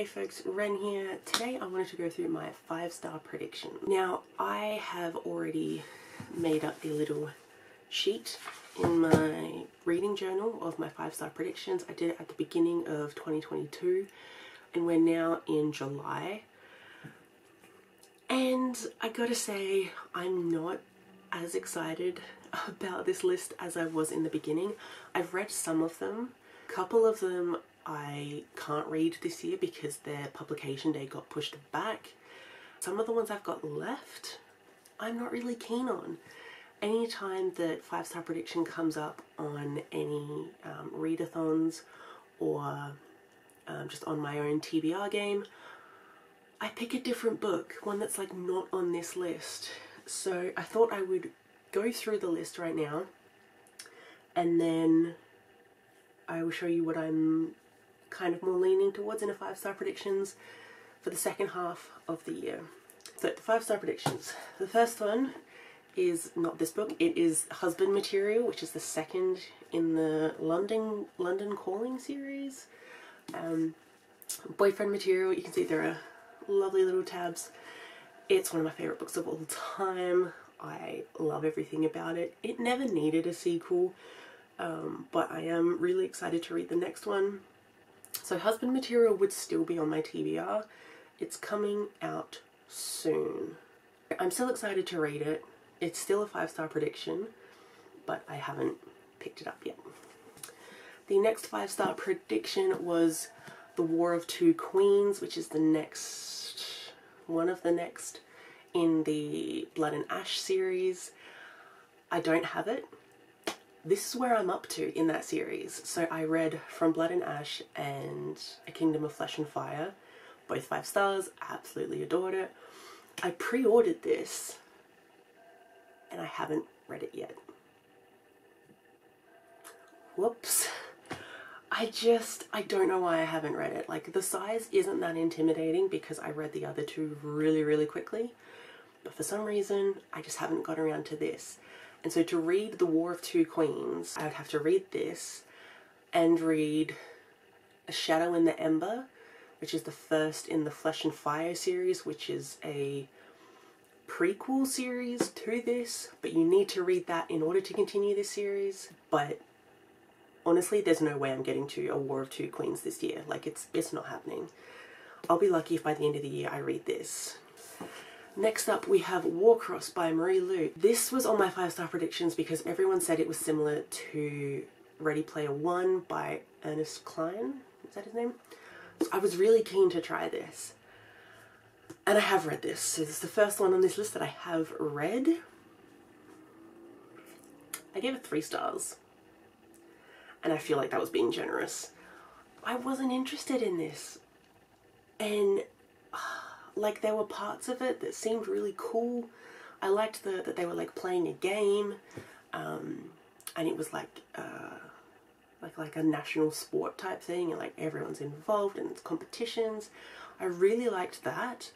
G'day folks, Wren here. Today I wanted to go through my 5-star prediction. Now I have already made up a little sheet in my reading journal of my 5-star predictions. I did it at the beginning of 2022 and we're now in July. And I gotta say, I'm not as excited about this list as I was in the beginning. I've read some of them. A couple of them I can't read this year because their publication date got pushed back. Some of the ones I've got left, I'm not really keen on. Anytime that 5-star prediction comes up on any readathons or just on my own TBR game, I pick a different book, one that's like not on this list. So I thought I would go through the list right now and then I will show you what I'm kind of more leaning towards in a 5-star predictions for the second half of the year. So the 5-star predictions. The first one is not this book, it is Husband Material, which is the second in the London Calling series. Boyfriend Material, you can see there are lovely little tabs. It's one of my favourite books of all time. I love everything about it. It never needed a sequel, but I am really excited to read the next one. So Husband Material would still be on my TBR. It's coming out soon. I'm still excited to read it. It's still a 5-star prediction, but I haven't picked it up yet. The next 5-star prediction was The War of Two Queens, which is the next, one of the next in the Blood and Ash series. I don't have it. This is where I'm up to in that series. So I read From Blood and Ash and A Kingdom of Flesh and Fire, both 5 stars, absolutely adored it. I pre-ordered this and I haven't read it yet. Whoops. I don't know why I haven't read it. Like, the size isn't that intimidating because I read the other two really quickly, but for some reason I just haven't got around to this. And so to read The War of Two Queens, I would have to read this and read A Shadow in the Ember, which is the first in the Flesh and Fire series, which is a prequel series to this, but you need to read that in order to continue this series. But honestly, there's no way I'm getting to A War of Two Queens this year. Like, it's not happening. I'll be lucky if by the end of the year I read this. Next up we have Warcross by Marie Lu. This was on my 5-star predictions because everyone said it was similar to Ready Player One by Ernest Cline. Is that his name? So I was really keen to try this. And I have read this. So this is the first one on this list that I have read. I gave it 3 stars. And I feel like that was being generous. I wasn't interested in this. And like, there were parts of it that seemed really cool. I liked that they were like playing a game, and it was like a national sport type thing, and like everyone's involved and it's competitions. I really liked that.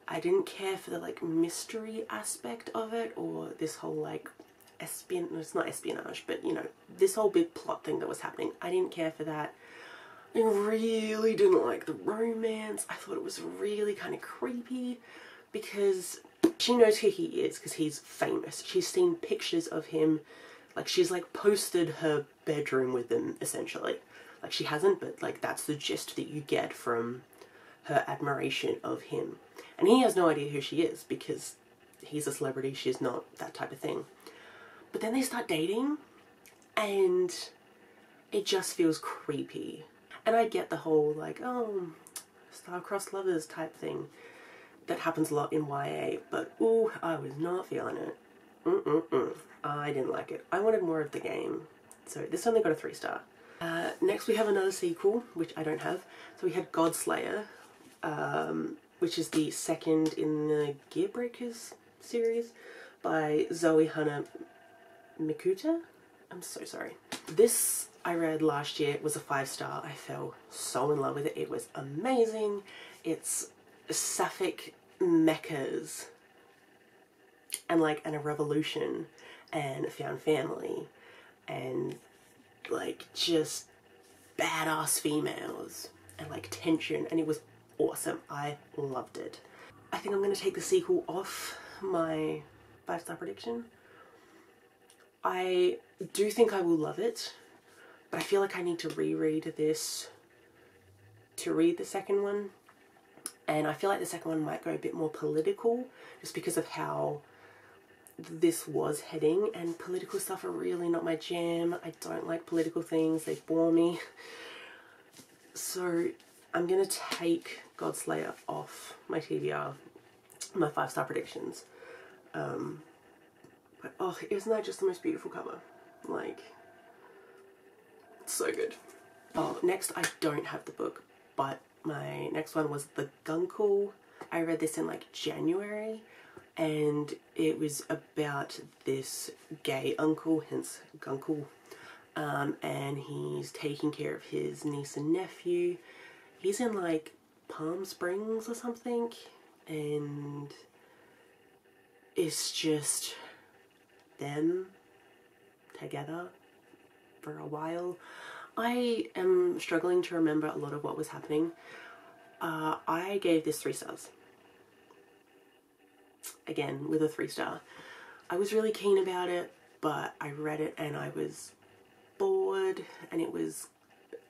I didn't care for the like mystery aspect of it, or this whole like it's not espionage, but you know, this whole big plot thing that was happening. I didn't care for that. I really didn't like the romance. I thought it was really kind of creepy because she knows who he is because he's famous. She's seen pictures of him, like she's like posted her bedroom with him essentially. Like, she hasn't, but like that's the gist that you get from her admiration of him. And he has no idea who she is because he's a celebrity, she's not, that type of thing. But then they start dating and it just feels creepy. And I get the whole like, oh, star-crossed lovers type thing that happens a lot in YA, but ooh, I was not feeling it. I didn't like it. I wanted more of the game. So this only got a 3-star. Next we have another sequel, which I don't have. So we had Godslayer, which is the second in the Gearbreakers series by Zoe Hana Mikuta. I'm so sorry. This I read last year. It was a 5-star. I fell so in love with it. It was amazing. It's sapphic mechas and like a revolution and a found family and like just badass females and like tension, and it was awesome. I loved it. I think I'm going to take the sequel off my 5-star prediction. I do think I will love it, but I feel like I need to reread this to read the second one. And I feel like the second one might go a bit more political just because of how this was heading, and political stuff are really not my jam. I don't like political things, they bore me. So I'm going to take Godslayer off my TBR, my 5-star predictions. But oh, isn't that just the most beautiful cover? Like, it's so good. Oh, next I don't have the book, but my next one was The Guncle. I read this in like January, and it was about this gay uncle, hence Guncle, and he's taking care of his niece and nephew. He's in like Palm Springs or something, and it's just them together for a while. I am struggling to remember a lot of what was happening. I gave this 3 stars. Again, with a 3-star. I was really keen about it, but I read it and I was bored, and it was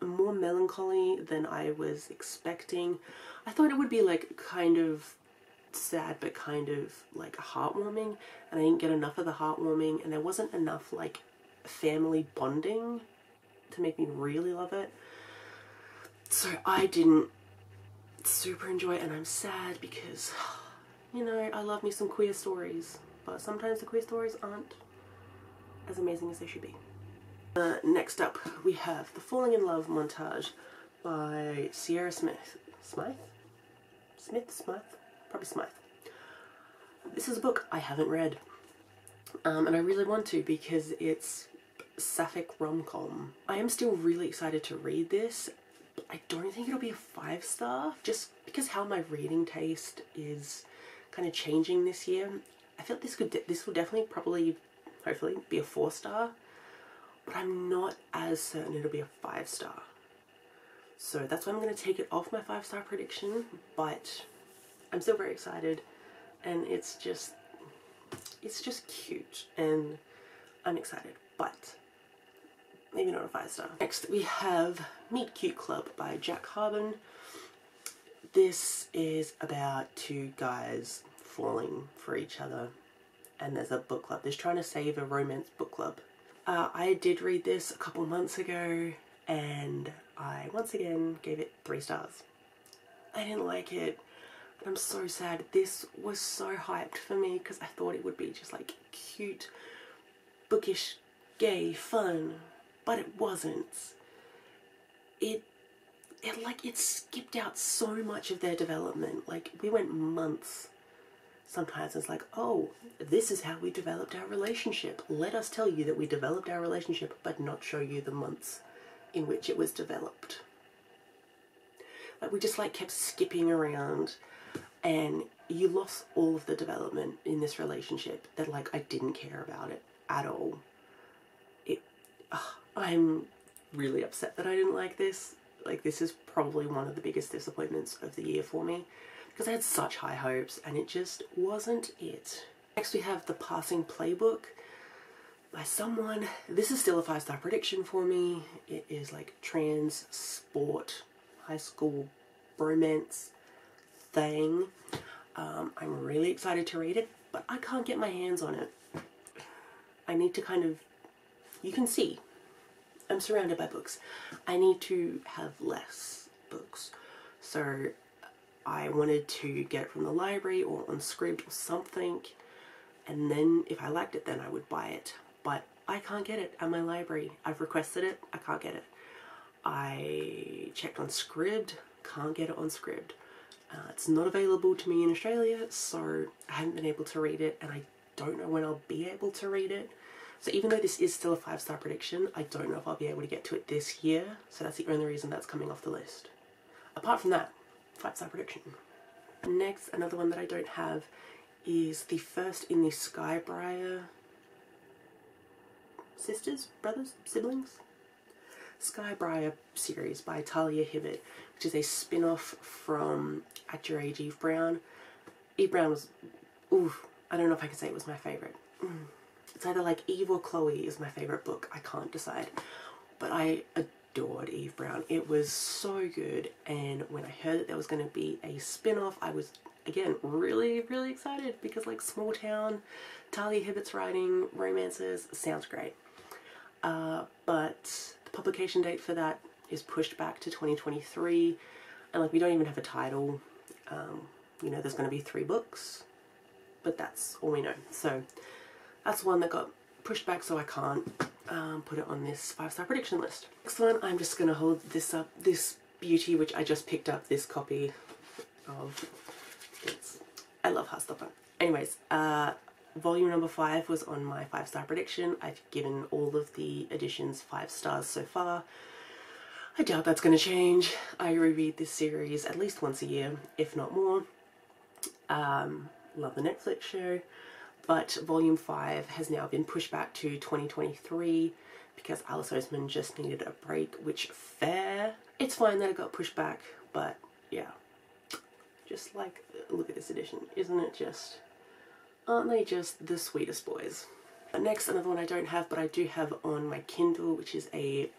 more melancholy than I was expecting. I thought it would be like kind of sad but kind of like heartwarming, and I didn't get enough of the heartwarming, and there wasn't enough like family bonding to make me really love it. So I didn't super enjoy it, and I'm sad because, you know, I love me some queer stories, but sometimes the queer stories aren't as amazing as they should be. Next up we have The Falling in Love Montage by Sierra Smith. Smythe? Probably Smythe. This is a book I haven't read, and I really want to because it's sapphic rom-com. I am still really excited to read this. I don't think it'll be a 5-star, just because how my reading taste is kind of changing this year. I feel like this will definitely probably, hopefully, be a 4-star, but I'm not as certain it'll be a 5-star. So that's why I'm going to take it off my 5-star prediction, but I'm still very excited, and it's just cute, and I'm excited, but maybe not a 5-star. Next we have Meet Cute Club by Jack Harben. This is about 2 guys falling for each other, and there's a book club. They're trying to save a romance book club. I did read this a couple months ago, and I once again gave it 3 stars. I didn't like it, and I'm so sad. This was so hyped for me because I thought it would be just like cute, bookish, gay, fun, but it wasn't. It skipped out so much of their development. Like, we went months. Sometimes it's like, oh, this is how we developed our relationship. Let us tell you that we developed our relationship, but not show you the months in which it was developed. Like, we just like kept skipping around, and you lost all of the development in this relationship that like I didn't care about it at all. I'm really upset that I didn't like this. Like, this is probably one of the biggest disappointments of the year for me, because I had such high hopes and it just wasn't it. Next we have The Passing Playbook by someone. This is still a 5-star prediction for me. It is like trans sport, high school romance thing. I'm really excited to read it, but I can't get my hands on it. I need to kind of, you can see, I'm surrounded by books. I need to have less books. So I wanted to get it from the library or on Scribd or something, and then if I liked it, then I would buy it. But I can't get it at my library. I've requested it, I can't get it. I checked on Scribd, can't get it on Scribd. It's not available to me in Australia, so I haven't been able to read it, and I don't know when I'll be able to read it. So even though this is still a 5-star prediction, I don't know if I'll be able to get to it this year, so that's the only reason that's coming off the list. Apart from that, 5-star prediction. Next, another one that I don't have is the first in the Skybriar sisters, brothers, siblings Skybriar series by Talia Hibbert, which is a spin-off from At Your Age, Eve Brown. Eve Brown was, oof, I don't know if I can say it was my favourite. It's either like Eve or Chloe is my favourite book. I can't decide. But I adored Eve Brown. It was so good, and when I heard that there was going to be a spin-off, I was, again, really, really excited, because like small town, Talia Hibbert's writing romances sounds great. But the publication date for that is pushed back to 2023, and like we don't even have a title. You know, there's going to be 3 books, but that's all we know. So that's one that got pushed back, so I can't put it on this 5-star prediction list. Next one, I'm just going to hold this up, this beauty, which I just picked up this copy of. I love Heartstopper. Anyways, volume number 5 was on my 5-star prediction. I've given all of the editions 5 stars so far. I doubt that's going to change. I reread this series at least once a year, if not more. Love the Netflix show. But volume 5 has now been pushed back to 2023 because Alice Oseman just needed a break, which fair. It's fine that it got pushed back, but yeah. Just like, look at this edition. Isn't it just, aren't they just the sweetest boys? Next, another one I don't have, but I do have on my Kindle, which is a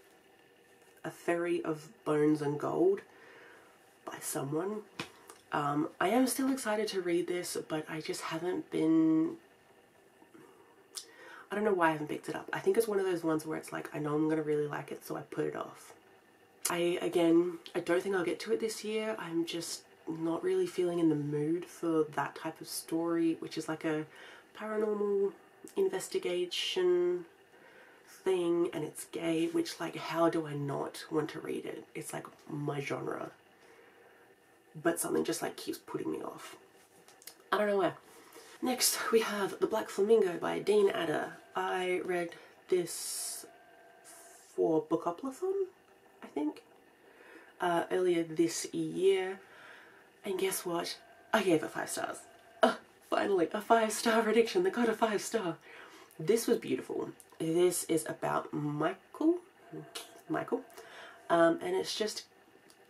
Ferry of Bones and Gold by someone. I am still excited to read this, but I just haven't been, I don't know why I haven't picked it up. I think it's one of those ones where it's like, I know I'm going to really like it, so I put it off. I don't think I'll get to it this year. I'm just not really feeling in the mood for that type of story, which is like a paranormal investigation thing, and it's gay, which, like, how do I not want to read it? It's like my genre. But something just like keeps putting me off. I don't know where. Next we have The Black Flamingo by Dean Adder. I read this for Bookoplathon, I think, earlier this year, and guess what? I gave it 5 stars. Finally, a 5-star prediction that got a 5-star. This was beautiful. This is about Michael, and it's just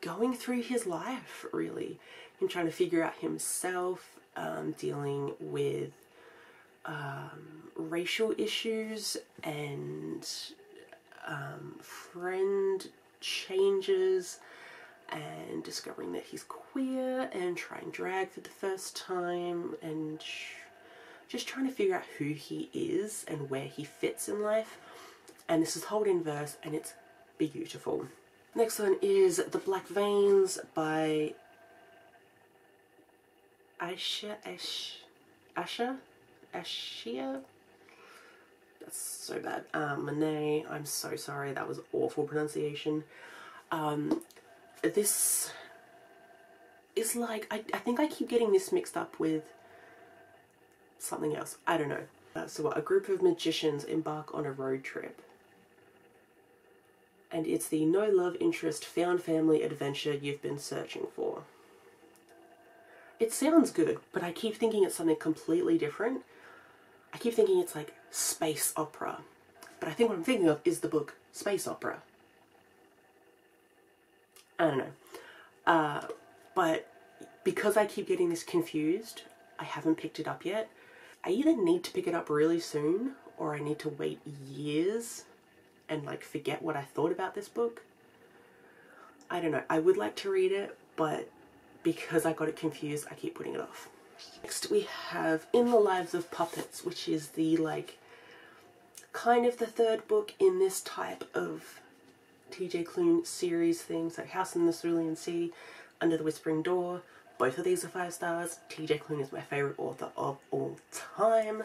going through his life, really. Him trying to figure out himself, dealing with racial issues and friend changes, and discovering that he's queer and trying drag for the first time, and just trying to figure out who he is and where he fits in life. And this is told in verse, and it's beautiful. Next one is The Black Veins by Ashia. That's so bad. Monet, I'm so sorry, that was awful pronunciation. This is like, I think I keep getting this mixed up with something else. I don't know. So a group of magicians embark on a road trip. And it's the no love interest found family adventure you've been searching for. It sounds good, but I keep thinking it's something completely different. I keep thinking it's like space opera. But I think what I'm thinking of is the book Space Opera. I don't know. But because I keep getting this confused, I haven't picked it up yet. I either need to pick it up really soon, or I need to wait years and like forget what I thought about this book. I don't know. I would like to read it, but because I got it confused, I keep putting it off. Next we have In the Lives of Puppets, which is the like kind of the 3rd book in this type of TJ Klune series thing. So House in the Cerulean Sea, Under the Whispering Door. Both of these are 5 stars. TJ Klune is my favourite author of all time.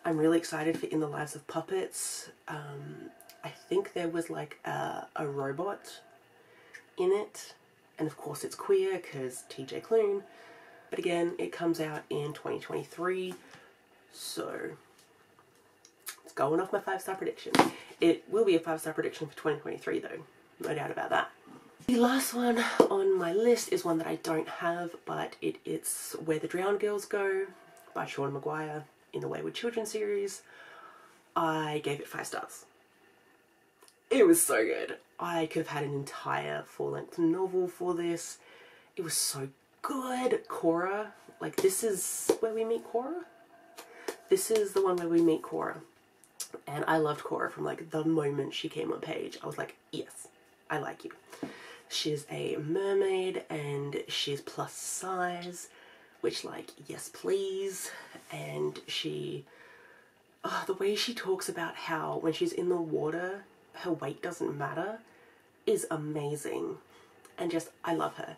I'm really excited for In the Lives of Puppets. I think there was like a robot in it. And of course it's queer because TJ Klune. But again, it comes out in 2023. So it's going off my 5-star prediction. It will be a 5-star prediction for 2023 though. No doubt about that. The last one on my list is one that I don't have, but it's Where the Drowned Girls Go by Sean Maguire in the Wayward Children series. I gave it 5 stars. It was so good. I could have had an entire full-length novel for this. It was so good. Cora, like, this is where we meet Cora? This is the one where we meet Cora. And I loved Cora from, like, the moment she came on page. I was like, yes, I like you. She's a mermaid and she's plus size, which, like, yes please. And she, the way she talks about how when she's in the water, her weight doesn't matter is amazing. And just, I love her.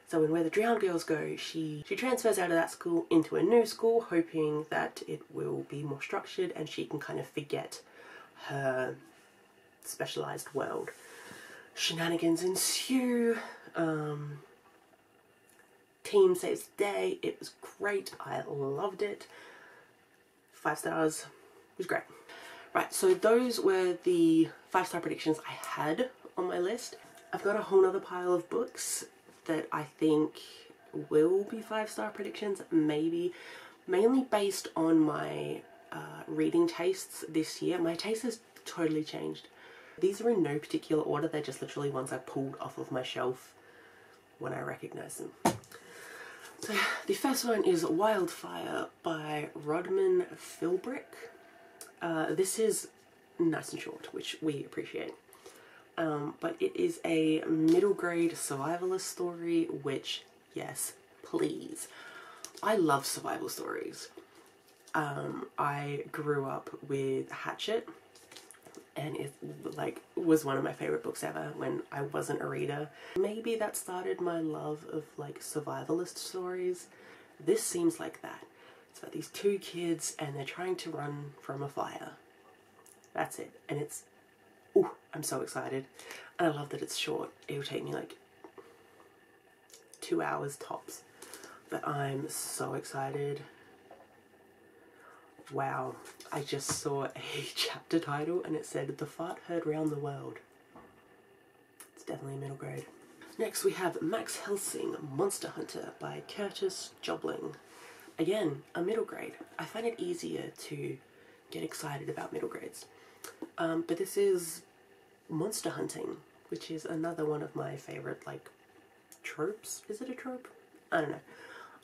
So in Where the Drowned Girls Go, she transfers out of that school into a new school, hoping that it will be more structured and she can kind of forget her specialised world. Shenanigans ensue. Team saves the day. It was great. I loved it. 5 stars. It was great. Right, so those were the 5-star predictions I had on my list. I've got a whole nother pile of books that I think will be 5-star predictions, maybe. Mainly based on my reading tastes this year. My taste has totally changed. These are in no particular order, they're just literally ones I pulled off of my shelf when I recognise them. So the first one is Wildfire by Rodman Philbrick. This is nice and short, which we appreciate. But it is a middle grade survivalist story, which, yes, please. I love survival stories. I grew up with Hatchet, and it, like, was one of my favorite books ever when I wasn't a reader. Maybe that started my love of, like, survivalist stories. This seems like that. It's about these 2 kids and they're trying to run from a fire. That's it. And it's, ooh, I'm so excited. And I love that it's short. It'll take me like 2 hours tops. But I'm so excited. Wow, I just saw a chapter title and it said The Fart Heard Round the World. It's definitely middle grade. Next we have Max Helsing, Monster Hunter by Curtis Jobling. Again, a middle grade. I find it easier to get excited about middle grades. But this is monster hunting, which is another one of my favourite, like, tropes. Is it a trope? I don't know.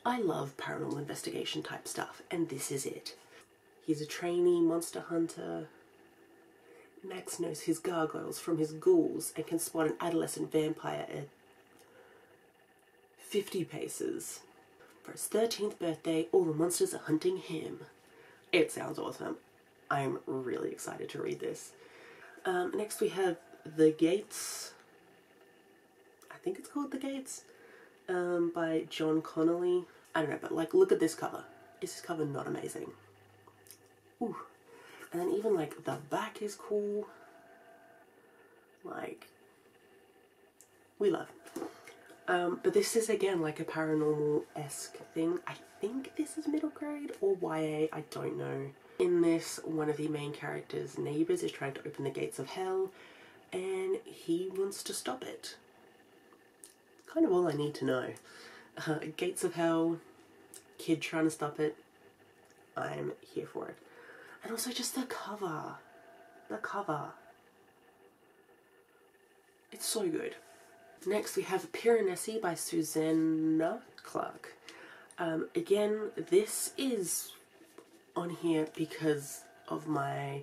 I love paranormal investigation type stuff, and this is it. He's a trainee monster hunter. Max knows his gargoyles from his ghouls and can spot an adolescent vampire at 50 paces. For his 13th birthday, all the monsters are hunting him. It sounds awesome. I'm really excited to read this. Next we have The Gates. I think it's called The Gates. By John Connolly. I don't know, but, like, look at this cover. Is this cover not amazing? Ooh. And then even, like, the back is cool. Like, we love. But this is, again, like a paranormal-esque thing. I think this is middle grade or YA, I don't know. In this, one of the main characters' neighbours is trying to open the gates of hell, and he wants to stop it. Kind of all I need to know. Gates of hell, kid trying to stop it. I'm here for it. And also just the cover. The cover. It's so good. Next we have Piranesi by Susanna Clark. Again, this is on here because of my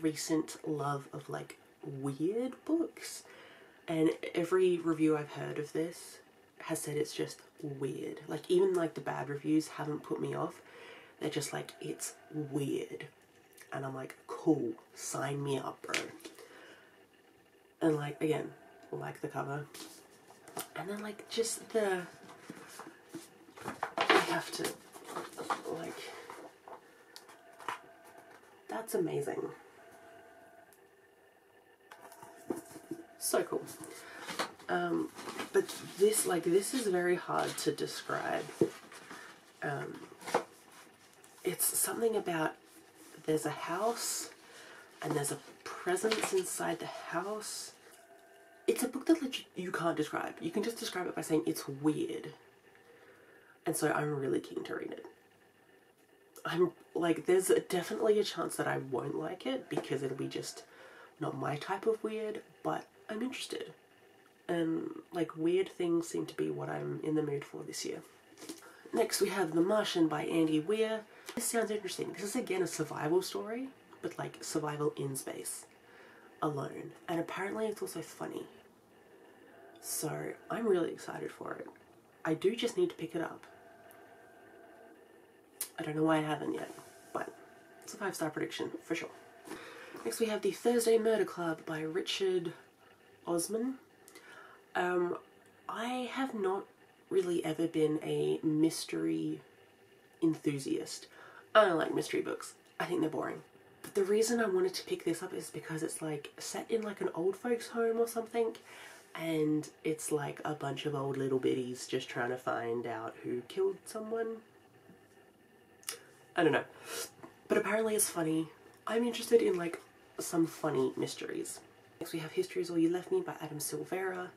recent love of, like, weird books. And every review I've heard of this has said it's just weird. Like, even, like, the bad reviews haven't put me off. They're just like, it's weird. And I'm like, cool, sign me up, bro. And, like, again, like the cover. And then, like, just the... I have to, like... That's amazing. So cool. But this, like, this is very hard to describe. It's something about, there's a house and there's a presence inside the house. It's a book that you can't describe. You can just describe it by saying it's weird. And so I'm really keen to read it. I'm, like, there's definitely a chance that I won't like it because it'll be just Not my type of weird, but I'm interested. And like weird things seem to be what I'm in the mood for this year. Next we have The Martian by Weir. This sounds interesting. This is again a survival story, but like survival in space, alone. And apparently it's also funny. So I'm really excited for it. I do just need to pick it up. I don't know why I haven't yet, but it's a 5-star prediction for sure. Next we have The Thursday Murder Club by Richard Osman. I have not really ever been a mystery enthusiast. I don't like mystery books. I think they're boring. But the reason I wanted to pick this up is because it's like set in like an old folks home or something, and it's like a bunch of old little biddies just trying to find out who killed someone. I don't know. But apparently it's funny. I'm interested in like some funny mysteries. Next we have History Is All You Left Me by Adam Silvera.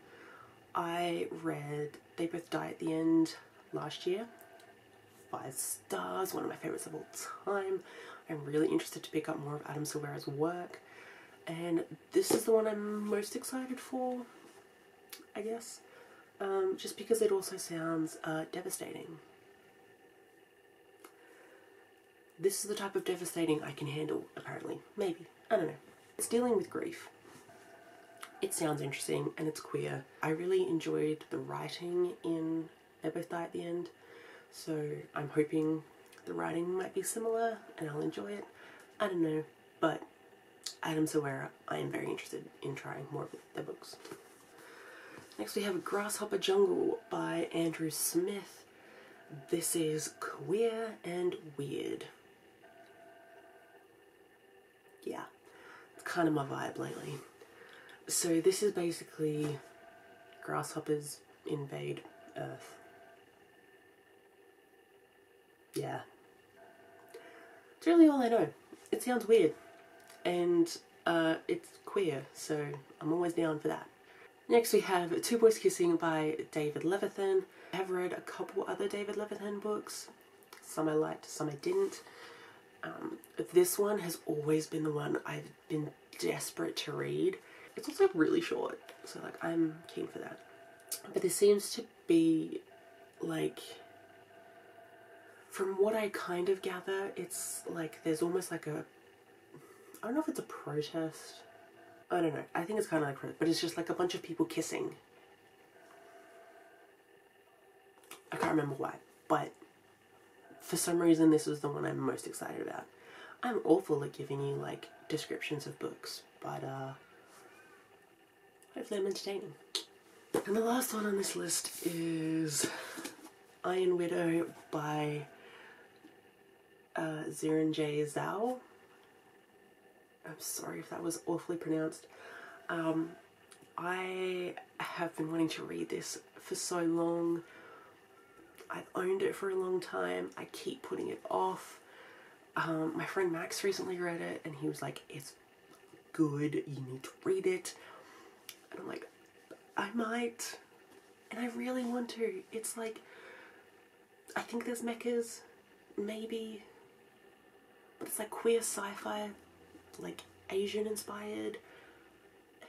I read They Both Die at the End last year. 5 stars, one of my favourites of all time. I'm really interested to pick up more of Adam Silvera's work. And this is the one I'm most excited for, I guess. Just because it also sounds devastating. This is the type of devastating I can handle, apparently. Maybe. I don't know. It's dealing with grief. It sounds interesting and it's queer. I really enjoyed the writing in They Both Die at the End, so I'm hoping the writing might be similar and I'll enjoy it. I don't know, but Adam Silvera, I am very interested in trying more of their books. Next we have Grasshopper Jungle by Andrew Smith. This is queer and weird. Yeah, it's kind of my vibe lately. So this is basically grasshoppers invade Earth. Yeah. It's really all I know. It sounds weird. And it's queer, so I'm always down for that. Next we have Two Boys Kissing by David Levithan. I have read a couple other David Levithan books. Some I liked, some I didn't. This one has always been the one I've been desperate to read. It's also really short, so like I'm keen for that. But this seems to be like, from what I kind of gather, it's like there's almost like a, I don't know if it's a protest. I don't know. I think it's kind of like protest, but it's just like a bunch of people kissing. I can't remember why, but for some reason this is the one I'm most excited about. I'm awful at giving you like descriptions of books, but hopefully I'm entertaining. And the last one on this list is Iron Widow by Zirin J. Zhao. I'm sorry if that was awfully pronounced. I have been wanting to read this for so long. I've owned it for a long time. I keep putting it off. My friend Max recently read it and he was like, it's good, you need to read it. And I'm like, I might. And I really want to. It's like, I think there's mechas, maybe. But it's like queer sci-fi, like Asian inspired.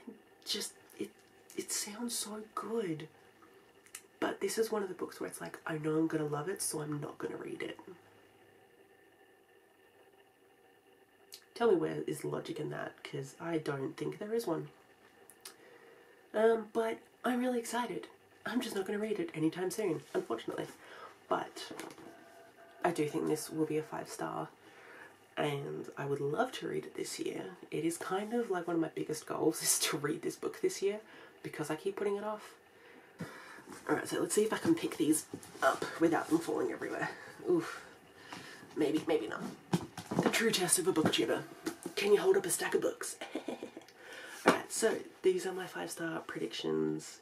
And just, it sounds so good. But this is one of the books where it's like, I know I'm going to love it, so I'm not going to read it. Tell me where is the logic in that, because I don't think there is one. But I'm really excited. I'm just not going to read it anytime soon, unfortunately. But I do think this will be a 5-star, and I would love to read it this year. It is kind of like one of my biggest goals is to read this book this year, because I keep putting it off. Alright, so let's see if I can pick these up without them falling everywhere. Oof. Maybe, maybe not. The true test of a booktuber. Can you hold up a stack of books? Alright, so these are my 5-star predictions.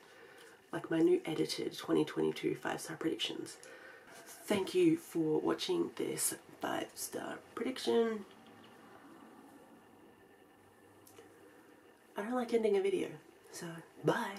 Like my new edited 2022 5-star predictions. Thank you for watching this 5-star prediction. I don't like ending a video, so bye.